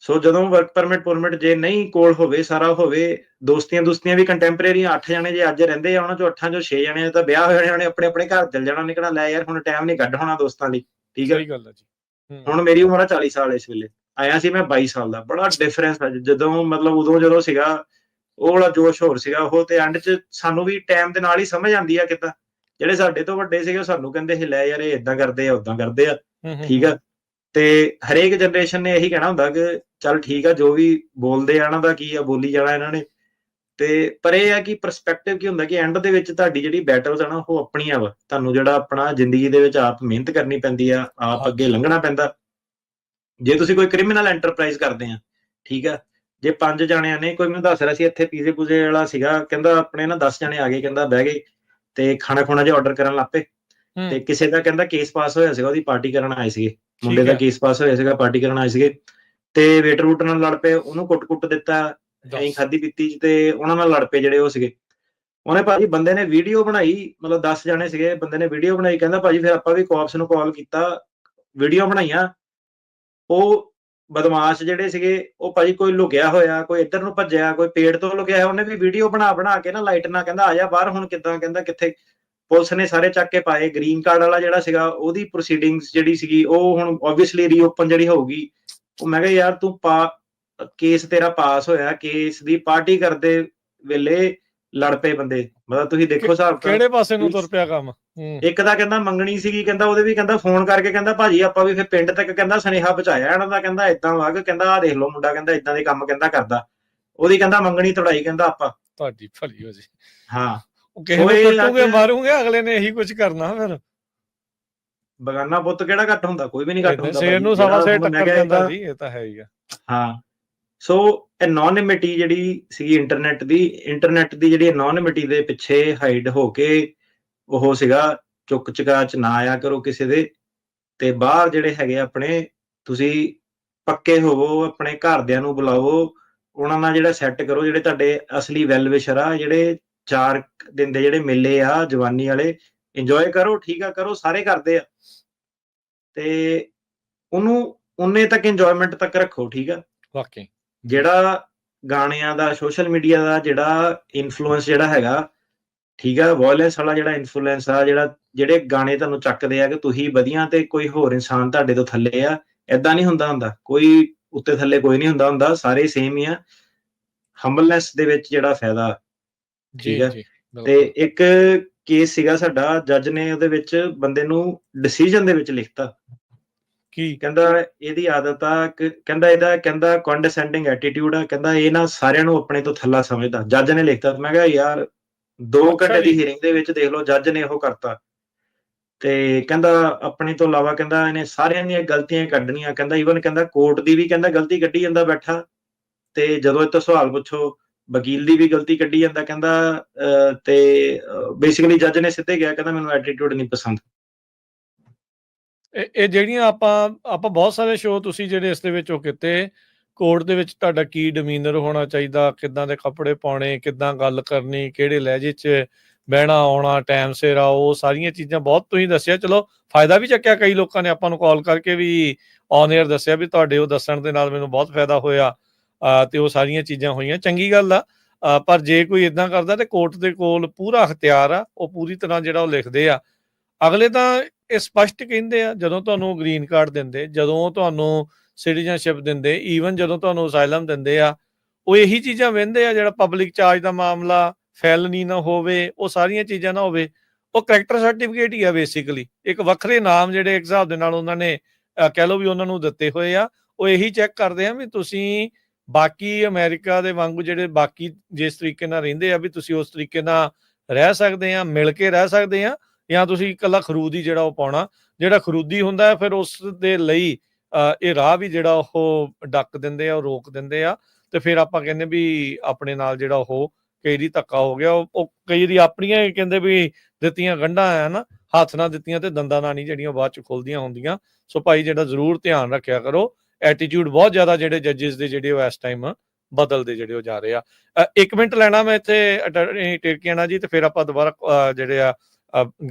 ਸੋ ਜਦੋਂ ਵਰਕ ਪਰਮਿਟ ਜੇ ਨਹੀਂ ਕੋਲ ਹੋਵੇ, ਸਾਰਾ ਹੋਵੇ, ਦੋਸਤੀਆਂ ਵੀ ਕੰਟੈਂਪਰੇਰੀ 8 ਜਣੇ ਜੇ ਅੱਜ ਰਹਿੰਦੇ ਆ, ਉਹਨਾਂ ਚੋਂ 8 ਚੋਂ 6 ਜਣੇ ਤਾਂ ਵਿਆਹ ਹੋ ਜਾਣੇ, ਉਹਨੇ ਆਪਣੇ ਆਪਣੇ ਘਰ ਚਲ ਜਾਣਾ, ਨਿਕਲਣਾ, ਲੈ ਯਾਰ ਹੁਣ ਟਾਈਮ ਨਹੀਂ ਕੱਢ ਹੋਣਾ ਦੋਸਤਾਂ ਲਈ, ਠੀਕ ਹੈ। ਸਹੀ ਗੱਲ ਹੈ ਜੀ। ਹੁਣ ਮੇਰੀ ਉਮਰ ਆ 40 ਸਾਲ, ਇਸ ਵੇਲੇ ਆਇਆ ਸੀ ਮੈਂ 22 ਸਾਲ ਦਾ, ਬੜਾ ਡਿਫਰੈਂਸ ਆ ਜਦੋਂ, ਮਤਲਬ ਉਦੋਂ ਜਦੋਂ ਸੀਗਾ ਉਹ ਵਾਲਾ ਜੋਸ਼ ਹੋਰ ਸੀਗਾ। ਉਹ ਤੇ ਐਂਡ 'ਚ ਸਾਨੂੰ ਵੀ ਟਾਈਮ ਦੇ ਨਾਲ ਹੀ ਸਮਝ ਆਉਂਦੀ ਆ ਕਿੱਦਾਂ, ਜਿਹੜੇ ਸਾਡੇ ਤੋਂ ਵੱਡੇ ਸੀਗੇ ਉਹ ਸਾਨੂੰ ਕਹਿੰਦੇ ਸੀ ਲੈ ਯਾਰ ਇਹ ਏਦਾਂ ਕਰਦੇ ਆ ਉਦਾਂ ਕਰਦੇ ਆ, ਠੀਕ ਆ। ਤੇ ਹਰੇਕ ਜਨਰੇਸ਼ਨ ਨੇ ਇਹੀ ਕਹਿਣਾ ਹੁੰਦਾ ਕਿ ਚੱਲ ਠੀਕ ਆ, ਜੋ ਵੀ ਬੋਲਦੇ ਆ ਇਹਨਾਂ ਦਾ ਕੀ ਆ, ਬੋਲੀ ਜਾਣਾ ਇਹਨਾਂ ਨੇ। ਤੇ ਪਰ ਇਹ ਆ ਕਿ ਪਰਸਪੈਕਟਿਵ ਕੀ ਹੁੰਦਾ ਕਿ ਐਂਡ ਦੇ ਵਿੱਚ ਤੁਹਾਡੀ ਜਿਹੜੀ ਬੈਟਲਸ ਆ ਨਾ ਉਹ ਆਪਣੀਆਂ ਵਾ, ਤੁਹਾਨੂੰ ਜਿਹੜਾ ਆਪਣਾ ਜ਼ਿੰਦਗੀ ਦੇ ਵਿੱਚ ਆਪ ਮਿਹਨਤ ਕਰਨੀ ਪੈਂਦੀ ਆ, ਆਪ ਅੱਗੇ ਲੰਘਣਾ ਪੈਂਦਾ। ਜੇ ਤੁਸੀਂ ਕੋਈ ਕ੍ਰਿਮੀਨਲ ਐਂਟਰਪ੍ਰਾਈਜ਼ ਕਰਦੇ ਆ, ਠੀਕ ਆ, ਜੇ 5 ਜਾਣਿਆਂ ਨੇ, ਕੋਈ ਮੈਨੂੰ ਦੱਸ ਰਿਹਾ ਸੀ ਇੱਥੇ ਪੀਜ਼ੇ ਪੂਜੇ ਵਾਲਾ ਸੀਗਾ, ਕਹਿੰਦਾ ਆਪਣੇ ਨਾ 10 ਜਣੇ ਆ ਗਏ, ਕਹਿੰਦਾ ਬਹਿ ਗਏ ਤੇ ਖਾਣਾ ਖੁਣਾ ਜਿਹਾ ਆਰਡਰ ਕਰਨ ਲੱਗ ਪਏ। ਤੇ ਕਿਸੇ ਦਾ ਕਹਿੰਦਾ ਕੇਸ ਪਾਸ ਹੋਇਆ ਸੀਗਾ, ਉਹਦੀ ਪਾਰਟੀ ਕਰਨ ਆਏ ਸੀਗੇ, ਮੁੰਡੇ ਦਾ ਕੇਸ ਪਾਸ ਹੋਇਆ ਸੀਗਾ, ਪਾਰਟੀ ਕਰਨ ਆਏ ਸੀਗੇ, ਤੇ ਵੇਟਰ ਵੂਟਰ ਨਾਲ ਲੜ ਪਏ, ਉਹਨੂੰ ਕੁੱਟ ਦਿੱਤਾ ਐਂ ਖਾਦੀ ਪੀਤੀ ਚ, ਤੇ ਉਹਨਾਂ ਨਾਲ ਲੜ ਪਏ ਜਿਹੜੇ ਉਹ ਸੀਗੇ। ਉਹਨੇ ਭਾਜੀ ਬੰਦੇ ਨੇ ਵੀਡੀਓ ਬਣਾਈ, ਮਤਲਬ 10 ਜਣੇ ਸੀਗੇ, ਬੰਦੇ ਨੇ ਵੀਡੀਓ ਬਣਾਈ, ਕਹਿੰਦਾ ਭਾਜੀ ਫਿਰ ਆਪਾਂ ਵੀ ਕੋਪਸ ਨੂੰ ਕਾਲ ਕੀਤਾ, ਵੀਡੀਓ ਬਣਾਈਆਂ। ਉਹ ਬਦਮਾਸ਼ ਜਿਹੜੇ ਸੀਗੇ ਉਹ ਭਾਜੀ ਕੋਈ ਲੁਕਿਆ ਹੋਇਆ, ਕੋਈ ਇੱਧਰ ਨੂੰ ਭੱਜਿਆ, ਕੋਈ ਪੇੜ ਤੋਂ ਲੁਕਿਆ ਹੋਇਆ, ਉਹਨੇ ਵੀ ਵੀਡੀਓ ਬਣਾ ਕੇ ਨਾ ਲਾਈਟ ਨਾਲ ਕਹਿੰਦਾ ਆ ਜਾ ਬਾਹਰ, ਹੁਣ ਕਿੱਦਾਂ, ਕਹਿੰਦਾ ਕਿੱਥੇ। ਪੁਲਿਸ ਨੇ ਸਾਰੇ ਚੱਕ ਕੇ ਪਾਏ। ਗ੍ਰੀਨ ਕਾਰਡ ਵਾਲਾ ਜਿਹੜਾ ਸੀਗਾ ਉਹਦੀ ਪ੍ਰੋਸੀਡਿੰਗਸ ਜਿਹੜੀ ਸੀਗੀ ਉਹ ਹੁਣ ਆਬਵੀਅਸਲੀ ਰੀਓਪਨ ਜਿਹੜੀ ਹੋਊਗੀ। ਉਹ ਮੈਂ ਕਿਹਾ ਯਾਰ ਤੂੰ ਕੇਸ ਤੇਰਾ ਪਾਸ ਹੋਇਆ, ਕੇਸ ਦੀ ਪਾਰਟੀ ਕਰਦੇ ਵੇਲੇ ਲੜ ਪਏ ਬੰਦੇ, ਮਤਲਬ ਤੁਸੀਂ ਦੇਖੋ ਹਿਸਾਬ ਕਿਹੜੇ ਪਾਸੇ ਨੂੰ ਤੁਰ ਪਿਆ ਕੰਮ। ਇੱਕ ਦਾ ਕਹਿੰਦਾ ਮੰਗਣੀ ਸੀਗੀ, ਕਹਿੰਦਾ ਉਹਦੇ ਵੀ ਕਹਿੰਦਾ ਫੋਨ ਕਰਕੇ ਕਹਿੰਦਾ ਭਾਜੀ ਆਪਾਂ ਵੀ ਫਿਰ ਪਿੰਡ ਤੱਕ ਕਹਿੰਦਾ ਸੁਨੇਹਾ ਪਹੁੰਚਾਇਆ ਇਹਨਾਂ ਦਾ, ਕਹਿੰਦਾ ਏਦਾਂ ਵਾ, ਕਹਿੰਦਾ ਆਹ ਦੇਖ ਲਓ ਮੁੰਡਾ, ਕਹਿੰਦਾ ਏਦਾਂ ਦੇ ਕੰਮ ਕਹਿੰਦਾ ਕਰਦਾ, ਉਹਦੀ ਕਹਿੰਦਾ ਮੰਗਣੀ ਤੜਾਈ, ਕਹਿੰਦਾ ਆਪਾਂ। ਤੁਹਾਡੀ ਭਲੀ ਹੋ ਜੀ। ਹਾਂ, ਉਹ ਕਿਸੇ ਨੂੰ ਕੱਟੂਗੇ ਮਾਰੂਗੇ, ਅਗਲੇ ਨੇ ਇਹੀ ਕੁਝ ਕਰਨਾ। ਫਿਰ ਬਗਾਨਾ ਪੁੱਤ ਕਿਹੜਾ ਘੱਟ ਹੁੰਦਾ, ਕੋਈ ਵੀ ਨਹੀਂ ਘੱਟ ਹੁੰਦਾ। ਸ਼ੇਰ ਨੂੰ ਸਵਾ ਸ਼ੇਰ ਟੱਕਰ ਦਿੰਦਾ ਜੀ, ਇਹ ਤਾਂ ਹੈ ਹੀ ਆ। ਹਾਂ, ਸੋ ਐਨੋਨਿਮਿਟੀ ਜਿਹੜੀ ਸੀਗੀ ਇੰਟਰਨੈਟ ਦੀ ਜਿਹੜੀ ਐਨੋਨਿਮਿਟੀ ਦੇ ਪਿੱਛੇ ਹਾਈਡ ਹੋ ਕੇ ਉਹ ਸੀਗਾ, ਚੁੱਕ ਚੁਕਾ ਚ ਨਾ ਆਇਆ ਕਰੋ ਕਿਸੇ ਦੇ, ਤੇ ਬਾਹਰ ਜਿਹੜੇ ਹੈਗੇ ਆਪਣੇ ਤੁਸੀਂ ਪੱਕੇ ਹੋਵੋ, ਆਪਣੇ ਘਰਦਿਆਂ ਨੂੰ ਬੁਲਾਓ, ਉਹਨਾਂ ਨਾਲ ਜਿਹੜਾ ਸੈੱਟ ਕਰੋ, ਜਿਹੜੇ ਤੁਹਾਡੇ ਅਸਲੀ ਵੈਲ ਵਿਸ਼ਰ ਆ, ਜਿਹੜੇ 4 ਦਿਨ ਦੇ ਜਿਹੜੇ ਮੇਲੇ ਆ ਜਵਾਨੀ ਵਾਲੇ, ਇੰਜੋਏ ਕਰੋ, ਠੀਕ ਆ, ਕਰੋ, ਸਾਰੇ ਕਰਦੇ ਆ, ਤੇ ਉਹਨੂੰ ਉਨੇ ਤੱਕ ਇੰਜੋਇਮੈਂਟ ਤੱਕ ਰੱਖੋ, ਠੀਕ ਆ। ਵਾਕਈ ਜਿਹੜਾ ਗਾਣਿਆਂ ਦਾ, ਸੋਸ਼ਲ ਮੀਡੀਆ ਦਾ ਜਿਹੜਾ ਇਨਫਲੂਐਂਸ ਜਿਹੜਾ ਹੈਗਾ, ਠੀਕ ਆ, ਵਾਇਲੈਂਸ ਵਾਲਾ ਜਿਹੜਾ ਇਨਫਲੂਐਂਸ ਆ, ਜਿਹੜੇ ਗਾਣੇ ਤੁਹਾਨੂੰ ਚੱਕਦੇ ਆ ਕਿ ਤੁਸੀਂ ਵਧੀਆ ਤੇ ਕੋਈ ਹੋਰ ਇਨਸਾਨ ਤੁਹਾਡੇ ਤੋਂ ਥੱਲੇ ਆ, ਏਦਾਂ ਨਹੀਂ ਹੁੰਦਾ, ਕੋਈ ਉੱਤੇ ਥੱਲੇ ਕੋਈ ਨਹੀਂ ਹੁੰਦਾ, ਸਾਰੇ ਸੇਮ ਹੀ ਆ। ਹੰਬਲਨੈਸ ਦੇ ਵਿੱਚ ਜਿਹੜਾ ਫਾਇਦਾ, ਠੀਕ ਆ। ਤੇ ਇੱਕ ਕੇਸ ਸੀਗਾ ਸਾਡਾ, ਜੱਜ ਨੇ ਉਹਦੇ ਵਿੱਚ ਬੰਦੇ ਨੂੰ ਡਿਸੀਜਨ ਦੇ ਵਿੱਚ ਲਿਖਤਾ ਕੀ, ਕਹਿੰਦਾ ਇਹਦੀ ਆਦਤ ਆ, ਕਹਿੰਦਾ ਇਹਦਾ, ਕਹਿੰਦਾ ਕੰਡੈਸੈਂਡਿੰਗ ਐਟੀਟਿਊਡ ਆ, ਕਹਿੰਦਾ ਇਹ ਨਾ ਸਾਰਿਆਂ ਨੂੰ ਆਪਣੇ ਤੋਂ ਥੱਲਾ ਸਮਝਦਾ। ਜੱਜ ਨੇ ਲਿਖਤਾ। ਮੈਂ ਕਿਹਾ ਯਾਰ 2 ਘੰਟੇ ਦੀ ਹੀਅਰਿੰਗ ਦੇ ਵਿੱਚ ਦੇਖ ਲਓ ਜੱਜ ਨੇ ਉਹ ਕਰਤਾ। ਤੇ ਕਹਿੰਦਾ ਆਪਣੇ ਤੋਂ ਇਲਾਵਾ ਕਹਿੰਦਾ ਇਹਨੇ ਸਾਰਿਆਂ ਦੀਆਂ ਗਲਤੀਆਂ ਕੱਢਣੀਆਂ, ਕਹਿੰਦਾ ਈਵਨ ਕਹਿੰਦਾ ਕੋਰਟ ਦੀ ਵੀ ਕਹਿੰਦਾ ਗਲਤੀ ਕੱਢੀ ਜਾਂਦਾ ਬੈਠਾ, ਤੇ ਜਦੋਂ ਇਹ ਤੋਂ ਸਵਾਲ ਪੁੱਛੋ ਵਕੀਲ ਦੀ ਵੀ ਗਲਤੀ ਕੱਢੀ ਜਾਂਦਾ, ਕਹਿੰਦਾ ਤੇ ਬੇਸਿਕਲੀ ਜੱਜ ਨੇ ਸਿੱਧੇ ਕਿਹਾ, ਕਹਿੰਦਾ ਮੈਨੂੰ ਐਟੀਟਿਊਡ ਨਹੀਂ ਪਸੰਦ। ਇਹ ਜਿਹੜੀਆਂ ਆਪਾਂ ਬਹੁਤ ਸਾਰੇ ਸ਼ੋਅ ਤੁਸੀਂ ਜਿਹੜੇ ਇਸ ਦੇ ਵਿੱਚ ਉਹ ਕੀਤੇ, ਕੋਰਟ ਦੇ ਵਿੱਚ ਤੁਹਾਡਾ ਕੀ ਡਿਮੀਨਰ ਹੋਣਾ ਚਾਹੀਦਾ, ਕਿੱਦਾਂ ਦੇ ਕੱਪੜੇ ਪਾਉਣੇ, ਕਿੱਦਾਂ ਗੱਲ ਕਰਨੀ, ਕਿਹੜੇ ਲਹਿਜੇ 'ਚ ਬਹਿਣਾ ਆਉਣਾ, ਟਾਈਮ ਸਿਰ ਆਓ, ਸਾਰੀਆਂ ਚੀਜ਼ਾਂ ਬਹੁਤ ਤੁਸੀਂ ਦੱਸਿਆ। ਚਲੋ ਫਾਇਦਾ ਵੀ ਚੱਕਿਆ, ਕਈ ਲੋਕਾਂ ਨੇ ਆਪਾਂ ਨੂੰ ਕਾਲ ਕਰਕੇ ਵੀ ਔਨ ਏਅਰ ਦੱਸਿਆ ਵੀ ਤੁਹਾਡੇ ਉਹ ਦੱਸਣ ਦੇ ਨਾਲ ਮੈਨੂੰ ਬਹੁਤ ਫਾਇਦਾ ਹੋਇਆ, ਤੇ ਉਹ ਸਾਰੀਆਂ ਚੀਜ਼ਾਂ ਹੋਈਆਂ, ਚੰਗੀ ਗੱਲ ਆ। ਪਰ ਜੇ ਕੋਈ ਇੱਦਾਂ ਕਰਦਾ ਤੇ ਕੋਰਟ ਦੇ ਕੋਲ ਪੂਰਾ ਅਖਤਿਆਰ ਆ, ਉਹ ਪੂਰੀ ਤਰ੍ਹਾਂ ਜਿਹੜਾ ਉਹ ਲਿਖਦੇ ਆ। ਅਗਲੇ ਤਾਂ ਇਹ ਸਪਸ਼ਟ ਕਹਿੰਦੇ ਆ, ਜਦੋਂ ਤੁਹਾਨੂੰ ਗ੍ਰੀਨ ਕਾਰਡ ਦਿੰਦੇ, ਜਦੋਂ ਤੁਹਾਨੂੰ ਸਿਟੀਜ਼ਨਸ਼ਿਪ ਦਿੰਦੇ, ਈਵਨ ਜਦੋਂ ਤੁਹਾਨੂੰ ਅਸਾਈਲਮ ਦਿੰਦੇ ਆ, ਉਹ ਇਹੀ ਚੀਜ਼ਾਂ ਵਹਿੰਦੇ ਆ, ਜਿਹੜਾ ਪਬਲਿਕ ਚਾਰਜ ਦਾ ਮਾਮਲਾ, ਫੈਲਨੀ ਨਾ ਹੋਵੇ, ਉਹ ਸਾਰੀਆਂ ਚੀਜ਼ਾਂ ਨਾ ਹੋਵੇ। ਉਹ ਕਰੈਕਟਰ ਸਰਟੀਫਿਕੇਟ ਹੀ ਆ ਬੇਸਿਕਲੀ, ਇੱਕ ਵੱਖਰੇ ਨਾਮ ਜਿਹੜੇ ਇੱਕ ਹਿਸਾਬ ਦੇ ਨਾਲ ਉਹਨਾਂ ਨੇ ਕਹਿ ਲਓ ਵੀ ਉਹਨਾਂ ਨੂੰ ਦਿੱਤੇ ਹੋਏ ਆ। ਉਹ ਇਹੀ ਚੈੱਕ ਕਰਦੇ ਆ ਵੀ ਤੁਸੀਂ ਬਾਕੀ ਅਮਰੀਕਾ ਦੇ ਵਾਂਗੂ ਜਿਹੜੇ ਬਾਕੀ ਜਿਸ ਤਰੀਕੇ ਨਾਲ ਰਹਿੰਦੇ ਆ ਵੀ ਤੁਸੀਂ ਉਸ ਤਰੀਕੇ ਨਾਲ ਰਹਿ ਸਕਦੇ ਆ, ਮਿਲ ਕੇ ਰਹਿ ਸਕਦੇ ਆ, ਜਾਂ ਤੁਸੀਂ ਇਕੱਲਾ ਖਰੂਦ ਹੀ ਜਿਹੜਾ ਉਹ ਪਾਉਣਾ। ਜਿਹੜਾ ਖਰੂਦੀ ਹੁੰਦਾ ਹੈ ਫਿਰ ਉਸ ਦੇ ਲਈ ਇਹ ਰਾਹ ਵੀ ਜਿਹੜਾ ਉਹ ਡੱਕ ਦਿੰਦੇ ਆ, ਉਹ ਰੋਕ ਦਿੰਦੇ ਆ, ਤੇ ਫਿਰ ਆਪਾਂ ਕਹਿੰਦੇ ਵੀ ਆਪਣੇ ਨਾਲ ਜਿਹੜਾ ਉਹ ਕਈ ਵਾਰੀ ਧੱਕਾ ਹੋ ਗਿਆ। ਉਹ ਕਈ ਵਾਰੀ ਆਪਣੀਆਂ ਕਹਿੰਦੇ ਵੀ ਦਿੱਤੀਆਂ ਗੰਢਾਂ ਆ ਨਾ, ਹੱਥ ਨਾਲ ਦਿੱਤੀਆਂ ਤੇ ਦੰਦਾਂ ਨਾਲ ਨਹੀਂ ਜਿਹੜੀਆਂ ਬਾਅਦ ਚ ਖੁੱਲਦੀਆਂ ਹੁੰਦੀਆਂ। ਸੋ ਭਾਈ ਜਿਹੜਾ ਜ਼ਰੂਰ ਧਿਆਨ ਰੱਖਿਆ ਕਰੋ। ਐਟੀਟਿਊਡ ਬਹੁਤ ਜ਼ਿਆਦਾ ਜਿਹੜੇ ਜੱਜਿਸ ਦੇ ਜਿਹੜੇ ਉਹ ਇਸ ਟਾਈਮ ਬਦਲਦੇ ਜਿਹੜੇ ਉਹ ਜਾ ਰਹੇ ਆ। 1 ਮਿੰਟ ਲੈਣਾ ਮੈਂ ਇੱਥੇ ਅਟਾਰਨੀ ਟਿਰਕੀਆਨਾ ਜੀ, ਤੇ ਫਿਰ ਆਪਾਂ ਦੁਬਾਰਾ ਜਿਹੜੇ ਆ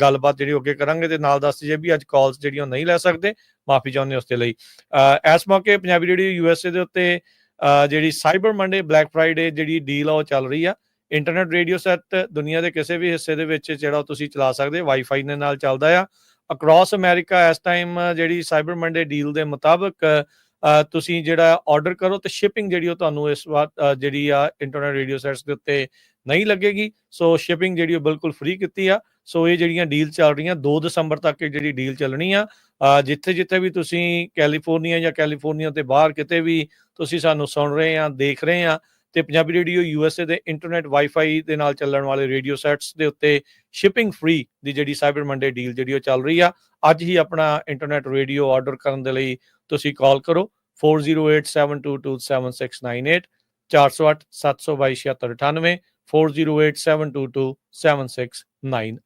ਗੱਲਬਾਤ ਜਿਹੜੀ ਅੱਗੇ ਕਰਾਂਗੇ। ਤੇ ਨਾਲ ਦੱਸ ਜੇ ਵੀ ਅੱਜ ਕਾਲਸ ਜਿਹੜੀਆਂ ਨਹੀਂ ਲੈ ਸਕਦੇ, ਮਾਫੀ ਚਾਹੁੰਦੇ ਉਸ ਦੇ ਲਈ। ਇਸ ਮੌਕੇ ਪੰਜਾਬੀ ਰੇਡੀਓ USA ਦੇ ਉੱਤੇ ਜਿਹੜੀ ਸਾਈਬਰ ਮੰਡੇ ਬਲੈਕ ਫਰਾਈਡੇ ਜਿਹੜੀ ਡੀਲ ਆ ਉਹ ਚੱਲ ਰਹੀ ਆ। ਇੰਟਰਨੈਟ ਰੇਡੀਓ ਸੈੱਟ ਦੁਨੀਆ ਦੇ ਕਿਸੇ ਵੀ ਹਿੱਸੇ ਦੇ ਵਿੱਚ ਜਿਹੜਾ ਤੁਸੀਂ ਚਲਾ ਸਕਦੇ, ਵਾਈਫਾਈ ਦੇ ਨਾਲ ਚੱਲਦਾ ਆ ਅਕ੍ਰੋਸ ਅਮਰੀਕਾ। ਇਸ ਟਾਈਮ ਜਿਹੜੀ ਸਾਈਬਰ ਮੰਡੇ ਡੀਲ ਦੇ ਮੁਤਾਬਕ ਤੁਸੀਂ ਜਿਹੜਾ ਆਰਡਰ ਕਰੋ ਤੇ ਸ਼ਿਪਿੰਗ ਜਿਹੜੀ ਉਹ ਤੁਹਾਨੂੰ ਇਸ ਵਾਰ ਜਿਹੜੀ ਆ ਇੰਟਰਨੈਟ ਰੇਡੀਓ ਸੈਟਸ ਦੇ ਉੱਤੇ ਨਹੀਂ ਲੱਗੇਗੀ। ਸੋ ਸ਼ਿਪਿੰਗ ਜਿਹੜੀ ਉਹ ਬਿਲਕੁਲ ਫ੍ਰੀ ਕੀਤੀ ਆ। ਸੋ ਇਹ ਜਿਹੜੀਆਂ ਡੀਲ ਚੱਲ ਰਹੀਆਂ 2 ਦਸੰਬਰ ਤੱਕ ਇਹ ਜਿਹੜੀ ਡੀਲ ਚੱਲਣੀ ਆ। ਜਿੱਥੇ ਵੀ ਤੁਸੀਂ ਕੈਲੀਫੋਰਨੀਆ ਜਾਂ ਕੈਲੀਫੋਰਨੀਆ ਤੇ ਬਾਹਰ ਕਿਤੇ ਵੀ ਤੁਸੀਂ ਸਾਨੂੰ ਸੁਣ ਰਹੇ ਆ, ਦੇਖ ਰਹੇ ਆ, ਤੇ ਪੰਜਾਬੀ ਰੇਡੀਓ USA ਦੇ ਇੰਟਰਨੈਟ ਵਾਈਫਾਈ ਦੇ ਨਾਲ ਚੱਲਣ ਵਾਲੇ ਰੇਡੀਓ ਸੈਟਸ ਦੇ ਉੱਤੇ ਸ਼ਿਪਿੰਗ ਫ੍ਰੀ ਦੀ ਜਿਹੜੀ ਸਾਈਬਰ ਮੰਡੇ ਡੀਲ ਜਿਹੜੀ ਉਹ ਚੱਲ ਰਹੀ ਆ। ਅੱਜ ਹੀ ਆਪਣਾ ਇੰਟਰਨੈਟ ਰੇਡੀਓ ਆਰਡਰ ਕਰਨ ਦੇ ਲਈ ਤੁਸੀਂ ਕਾਲ ਕਰੋ 4087227698 408 722 7698 408722 7698।